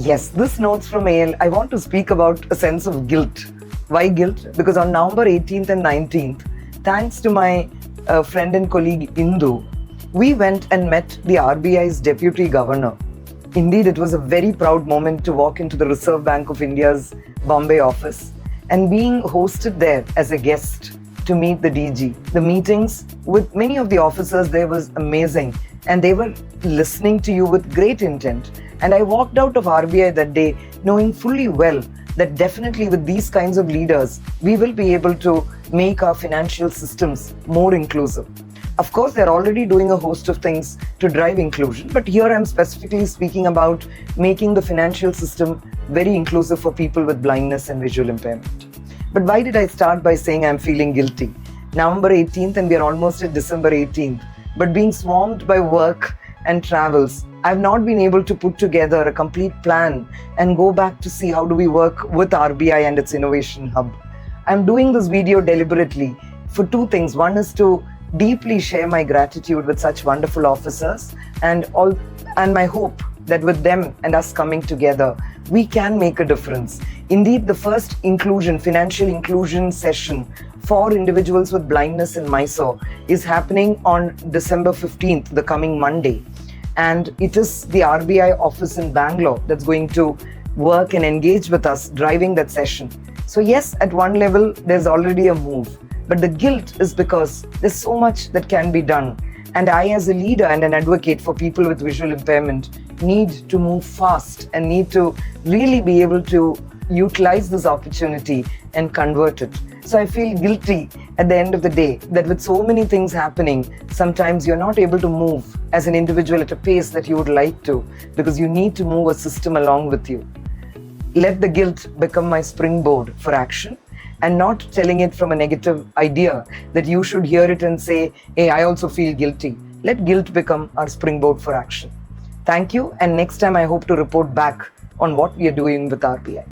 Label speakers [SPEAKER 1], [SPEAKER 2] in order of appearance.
[SPEAKER 1] Yes, this notes from AL. I want to speak about a sense of guilt. Why guilt? Because on November 18th and 19th, thanks to my friend and colleague Indu, we went and met the RBI's Deputy Governor. Indeed, it was a very proud moment to walk into the Reserve Bank of India's Bombay office and being hosted there as a guest to meet the DG. The meetings with many of the officers there was amazing, and they were listening to you with great intent. And I walked out of RBI that day knowing fully well that definitely with these kinds of leaders, we will be able to make our financial systems more inclusive. Of course, they're already doing a host of things to drive inclusion, but here I'm specifically speaking about making the financial system very inclusive for people with blindness and visual impairment. But why did I start by saying I'm feeling guilty? November 18th and we're almost at December 18th, but being swamped by work and travels, I've not been able to put together a complete plan and go back to see how do we work with RBI and its innovation hub. I'm doing this video deliberately for two things. One is to deeply share my gratitude with such wonderful officers and my hope that with them and us coming together, we can make a difference. Indeed, the first financial inclusion session for individuals with blindness in Mysuru is happening on December 15th, the coming Monday. And it is the RBI office in Bangalore that's going to work and engage with us driving that session. So yes, at one level, there's already a move. But the guilt is because there's so much that can be done. And I, as a leader and an advocate for people with visual impairment, need to move fast and need to really be able to utilize this opportunity and convert it. So I feel guilty at the end of the day that with so many things happening, sometimes you're not able to move as an individual at a pace that you would like to because you need to move a system along with you. Let the guilt become my springboard for action, and not telling it from a negative idea that you should hear it and say, hey, I also feel guilty. Let guilt become our springboard for action. Thank you, and next time I hope to report back on what we are doing with RBI.